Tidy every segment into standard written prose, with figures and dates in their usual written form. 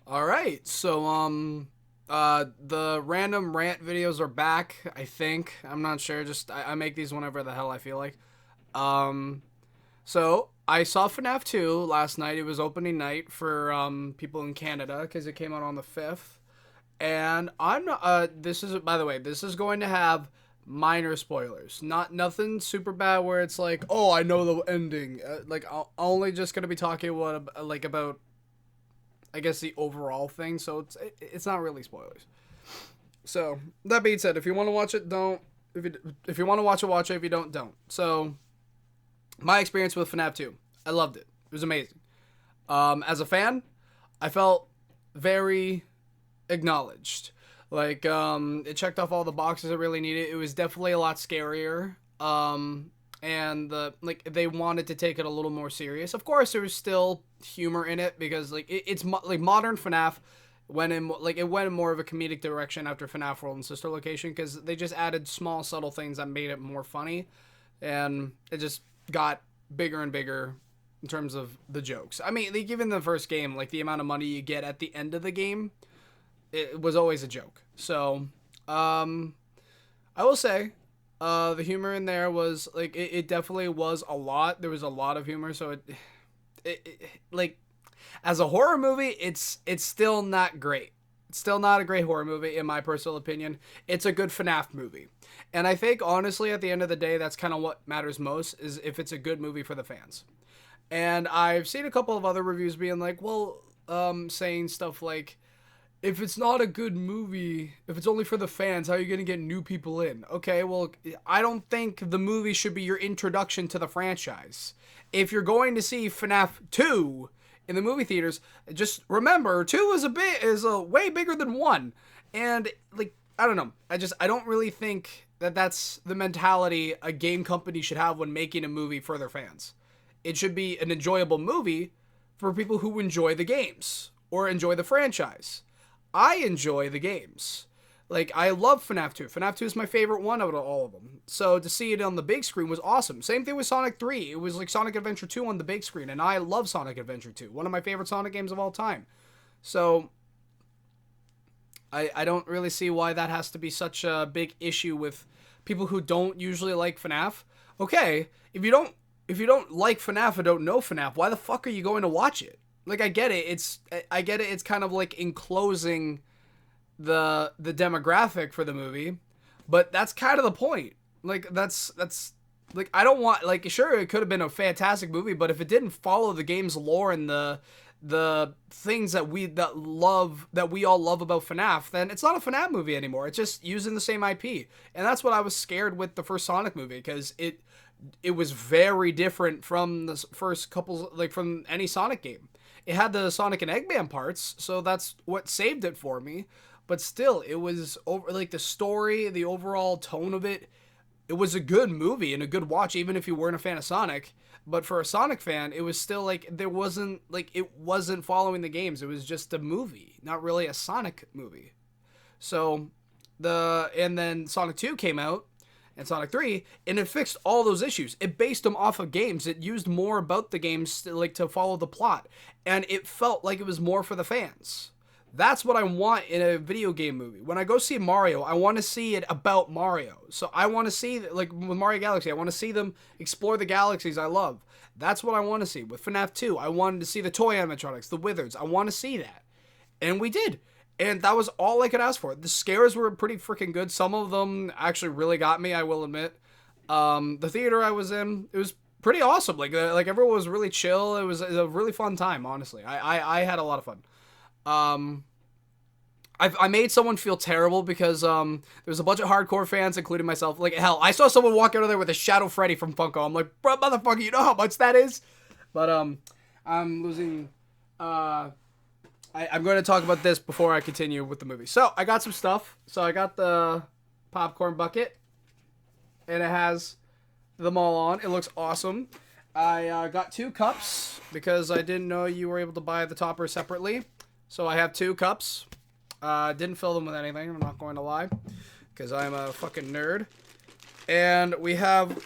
All right, so the random rant videos are back. I think I'm not sure. Just I make these whenever the hell I feel like. Um, so I saw FNAF 2 last night. It was opening night for people in Canada because it came out on the 5th. And I'm not. This is, by the way, this is going to have minor spoilers. Not nothing super bad where it's like, oh, I know the ending. I'm only just gonna be talking about I guess the overall thing, so it's not really spoilers. So that being said, if you want to watch it, don't. If you want to watch it, watch it. If you don't. So my experience with FNAF 2, I loved it. It was amazing. As a fan, I felt very acknowledged. It checked off all the boxes it really needed. It was definitely a lot scarier. And they wanted to take it a little more serious. Of course, there was still humor in it because it's like modern FNAF it went in more of a comedic direction after FNAF World and Sister Location because they just added small subtle things that made it more funny, and it just got bigger and bigger in terms of the jokes. I mean, even the first game, like the amount of money you get at the end of the game, it was always a joke. So, I will say, the humor in there was it definitely was a lot. There was a lot of humor, so it as a horror movie, it's still not great. It's still not a great horror movie in my personal opinion. It's a good FNAF movie. And I think honestly at the end of the day that's kind of what matters most is if it's a good movie for the fans. And I've seen a couple of other reviews being like, well, saying stuff like, if it's not a good movie, if it's only for the fans, how are you going to get new people in? Okay, well, I don't think the movie should be your introduction to the franchise. If you're going to see FNAF 2 in the movie theaters, just remember 2 is a way bigger than 1. And I don't know. I don't really think that that's the mentality a game company should have when making a movie for their fans. It should be an enjoyable movie for people who enjoy the games or enjoy the franchise. I enjoy the games. I love FNAF 2. FNAF 2 is my favorite one out of all of them. So to see it on the big screen was awesome. Same thing with Sonic 3. It was like Sonic Adventure 2 on the big screen, and I love Sonic Adventure 2. One of my favorite Sonic games of all time. So I don't really see why that has to be such a big issue with people who don't usually like FNAF. Okay, if you don't like FNAF or don't know FNAF, why the fuck are you going to watch it? I get it. I get it. It's kind of like enclosing the demographic for the movie, but that's kind of the point. That's I don't want sure it could have been a fantastic movie, but if it didn't follow the game's lore and the things that we all love about FNAF, then it's not a FNAF movie anymore. It's just using the same IP, and that's what I was scared with the first Sonic movie because it was very different from the first couple from any Sonic game. It had the Sonic and Eggman parts, so that's what saved it for me. But still, it was over the story, the overall tone of it. It was a good movie and a good watch, even if you weren't a fan of Sonic. But for a Sonic fan, it was still it wasn't following the games. It was just a movie, not really a Sonic movie. So and then Sonic 2 came out, and Sonic 3, and it fixed all those issues. It based them off of games. It used more about the games to follow the plot, and it felt like it was more for the fans. That's what I want in a video game movie. When I go see Mario, I want to see it about Mario. So I want to see, with Mario Galaxy, I want to see them explore the galaxies I love. That's what I want to see. With FNAF 2, I wanted to see the toy animatronics, the wizards. I want to see that. And we did. And that was all I could ask for. The scares were pretty freaking good. Some of them actually really got me, I will admit. The theater I was in, it was pretty awesome. Everyone was really chill. It was a really fun time, honestly. I had a lot of fun. I made someone feel terrible because there was a bunch of hardcore fans, including myself. Hell, I saw someone walk out of there with a Shadow Freddy from Funko. I'm like, bro, motherfucker, you know how much that is? But I'm losing. I'm going to talk about this before I continue with the movie. So I got some stuff. So I got the popcorn bucket, and it has them all on. It looks awesome. I got 2 cups because I didn't know you were able to buy the topper separately. So I have 2 cups. Didn't fill them with anything, I'm not going to lie, because I'm a fucking nerd. And we have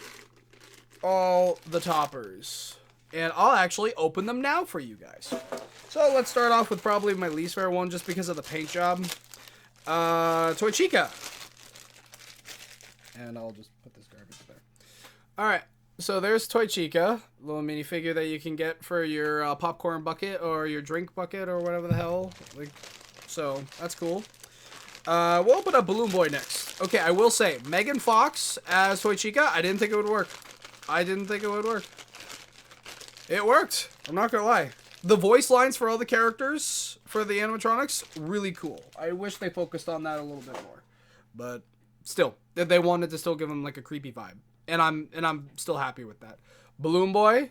all the toppers. And I'll actually open them now for you guys. So let's start off with probably my least favorite one just because of the paint job. Toy Chica. And I'll just put this garbage there. Alright, so there's Toy Chica, little minifigure that you can get for your popcorn bucket or your drink bucket or whatever the hell. Like, so, that's cool. We'll open up Balloon Boy next. Okay, I will say, Megan Fox as Toy Chica, I didn't think it would work. It worked. I'm not gonna lie. The voice lines for all the characters, for the animatronics, really cool. I wish they focused on that a little bit more. But still, they wanted to still give them like a creepy vibe. And I'm still happy with that. Balloon Boy,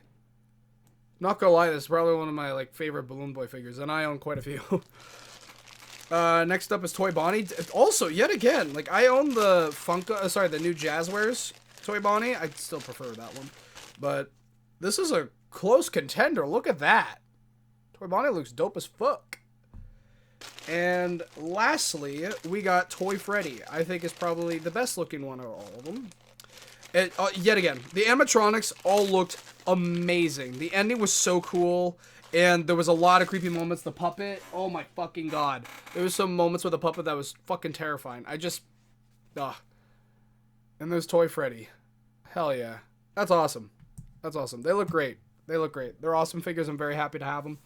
not gonna lie, this is probably one of my like favorite Balloon Boy figures, and I own quite a few. Next up is Toy Bonnie. Also, yet again, like I own the the new Jazzwares Toy Bonnie. I still prefer that one. But this is a close contender. Look at that. Toy Bonnie looks dope as fuck. And lastly, we got Toy Freddy. I think is probably the best looking one of all of them. Yet again, the animatronics all looked amazing. The ending was so cool, and there was a lot of creepy moments. The puppet, oh my fucking god. There was some moments with the puppet that was fucking terrifying. And there's Toy Freddy. Hell yeah. That's awesome. That's awesome. They look great. They're awesome figures. I'm very happy to have them.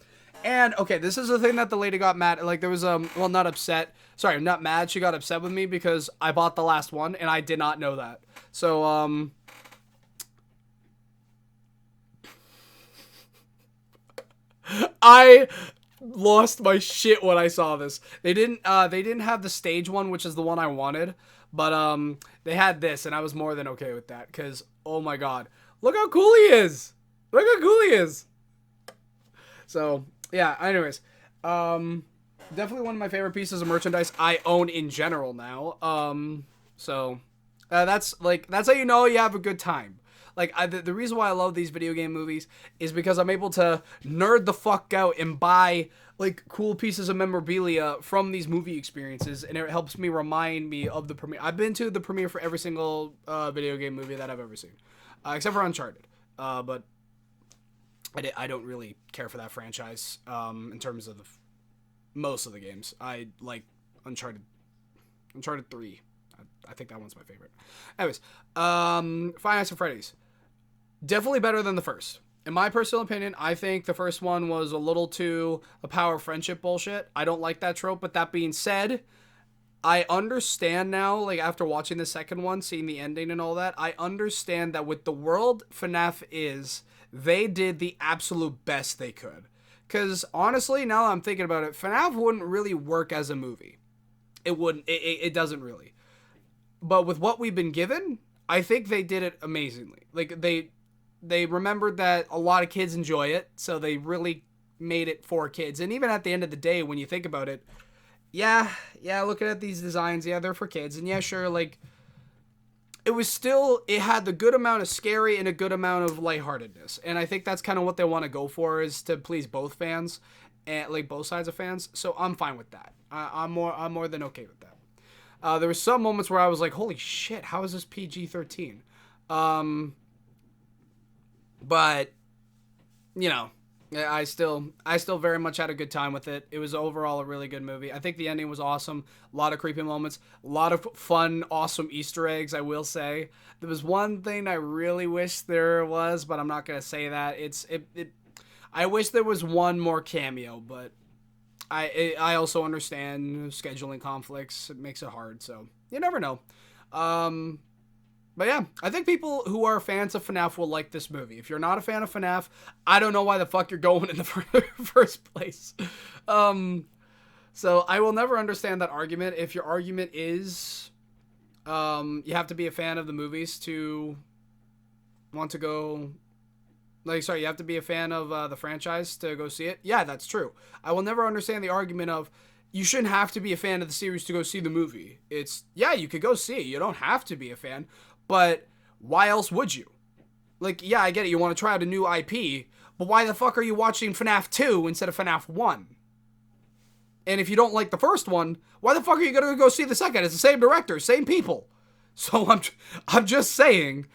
And, okay, this is the thing that the lady got mad. Like, there was, well, not upset. Sorry, not mad. She got upset with me because I bought the last one, and I did not know that. So, I lost my shit when I saw this. They didn't have the stage one, which is the one I wanted. But, they had this, and I was more than okay with that. Because, oh my god. Look how cool he is! So, yeah, anyways. Definitely one of my favorite pieces of merchandise I own in general now. That's how you know you have a good time. Like, the reason why I love these video game movies is because I'm able to nerd the fuck out and buy, like, cool pieces of memorabilia from these movie experiences, and it helps me remind me of the premiere. I've been to the premiere for every single video game movie that I've ever seen, except for Uncharted. But I don't really care for that franchise in terms of most of the games. I like Uncharted 3. I think that one's my favorite. Anyways, Five Nights at Freddy's. Definitely better than the first. In my personal opinion, I think the first one was a little too a power of friendship bullshit. I don't like that trope, but that being said, I understand now, like after watching the second one, seeing the ending and all that, I understand that with the world FNAF is, they did the absolute best they could. Because honestly, now that I'm thinking about it, FNAF wouldn't really work as a movie. It wouldn't. It doesn't really. But with what we've been given, I think they did it amazingly. Like, they remembered that a lot of kids enjoy it, so they really made it for kids. And even at the end of the day, when you think about it, yeah, looking at these designs, yeah, they're for kids. And yeah, sure, like, it had the good amount of scary and a good amount of lightheartedness. And I think that's kind of what they want to go for, is to please both fans, and like both sides of fans. So I'm fine with that. I'm more than okay with that. There were some moments where I was like, holy shit, how is this PG-13? But, you know, I still very much had a good time with it. It was overall a really good movie. I think the ending was awesome. A lot of creepy moments. A lot of fun, awesome Easter eggs, I will say. There was one thing I really wish there was, but I'm not going to say that. I wish there was one more cameo, but I also understand scheduling conflicts. It makes it hard, so you never know. But yeah, I think people who are fans of FNAF will like this movie. If you're not a fan of FNAF, I don't know why the fuck you're going in the first place. So I will never understand that argument. If your argument is you have to be a fan of the movies to want to go... you have to be a fan of the franchise to go see it. Yeah, that's true. I will never understand the argument of you shouldn't have to be a fan of the series to go see the movie. Yeah, you could go see it. You don't have to be a fan. But why else would you? Like, yeah, I get it. You want to try out a new IP. But why the fuck are you watching FNAF 2 instead of FNAF 1? And if you don't like the first one, why the fuck are you going to go see the second? It's the same director, same people. So I'm just saying,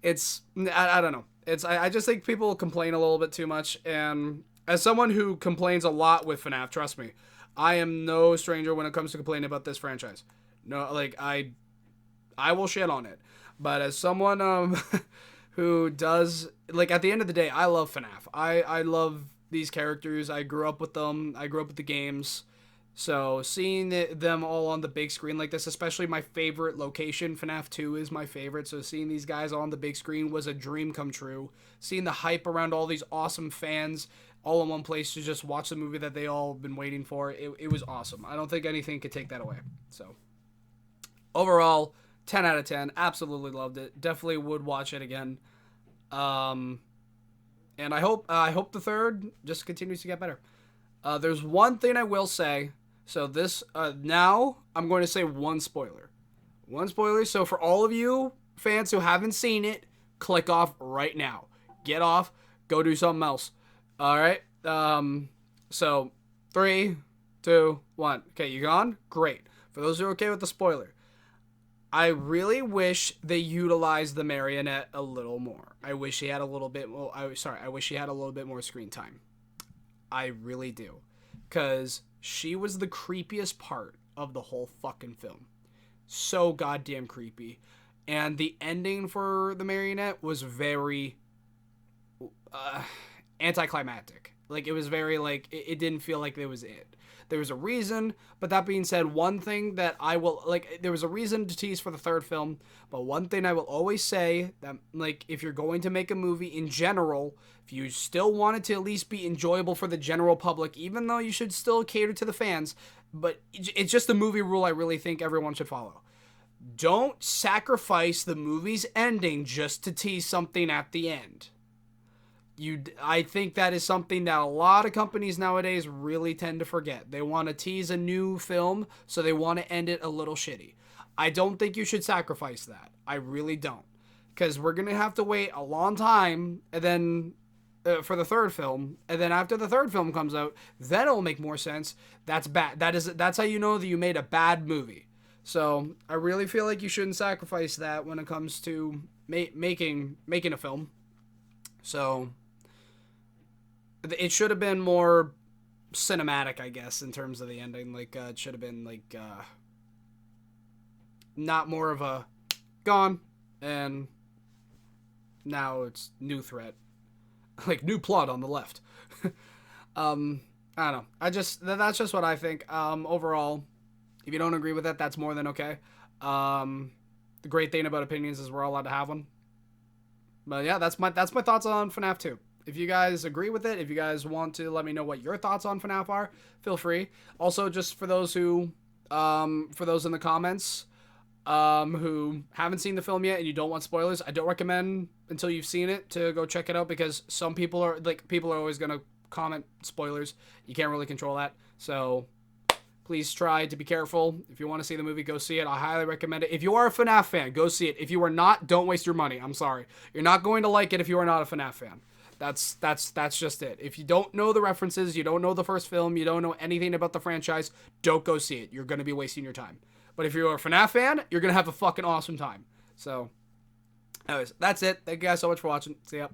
I don't know. I just think people complain a little bit too much, and as someone who complains a lot with FNAF, trust me, I am no stranger when it comes to complaining about this franchise. No, like I will shit on it. But as someone who does, like, at the end of the day, I love FNAF. I love these characters. I grew up with them. I grew up with the games. So seeing them all on the big screen like this, especially my favorite location, FNAF 2 is my favorite. So seeing these guys on the big screen was a dream come true. Seeing the hype around all these awesome fans all in one place to just watch the movie that they all been waiting for, it was awesome. I don't think anything could take that away. So overall, 10 out of 10. Absolutely loved it. Definitely would watch it again. And I hope the third just continues to get better. There's one thing I will say. So this now I'm going to say one spoiler. One spoiler. So for all of you fans who haven't seen it, click off right now. Get off. Go do something else. All right. So 3, 2, 1. Okay, you gone? Great. For those who are okay with the spoiler, I really wish they utilized the marionette a little more. I wish he had a little bit more. I wish he had a little bit more screen time. I really do, because she was the creepiest part of the whole fucking film. So goddamn creepy, and the ending for the marionette was very anticlimactic. Like, it was very, like, it didn't feel like it was it. There was a reason, but that being said, one thing that I will, like, there was a reason to tease for the third film, but one thing I will always say, that, like, if you're going to make a movie in general, if you still want it to at least be enjoyable for the general public, even though you should still cater to the fans, but it's just a movie rule I really think everyone should follow. Don't sacrifice the movie's ending just to tease something at the end. I think that is something that a lot of companies nowadays really tend to forget. They want to tease a new film, so they want to end it a little shitty. I don't think you should sacrifice that. I really don't. Because we're going to have to wait a long time, and then for the third film, and then after the third film comes out, then it'll make more sense. That's bad. That's how you know that you made a bad movie. So I really feel like you shouldn't sacrifice that when it comes to making a film. So it should have been more cinematic, I guess, in terms of the ending. Like, it should have been, like, not more of a gone, and now it's new threat. Like, new plot on the left. I don't know. That's just what I think. Overall, if you don't agree with it, that's more than okay. The great thing about opinions is we're all allowed to have one. But yeah, that's my thoughts on FNAF 2. If you guys agree with it, if you guys want to let me know what your thoughts on FNAF are, feel free. Also, just for those who, for those in the comments, who haven't seen the film yet and you don't want spoilers, I don't recommend until you've seen it to go check it out, because some people are always gonna comment spoilers. You can't really control that, so please try to be careful. If you want to see the movie, go see it. I highly recommend it. If you are a FNAF fan, go see it. If you are not, don't waste your money. I'm sorry. You're not going to like it if you are not a FNAF fan. That's just it. If you don't know the references, you don't know the first film, you don't know anything about the franchise, don't go see it. You're going to be wasting your time. But if you're a FNAF fan, you're going to have a fucking awesome time. So, anyways, that's it. Thank you guys so much for watching. See ya.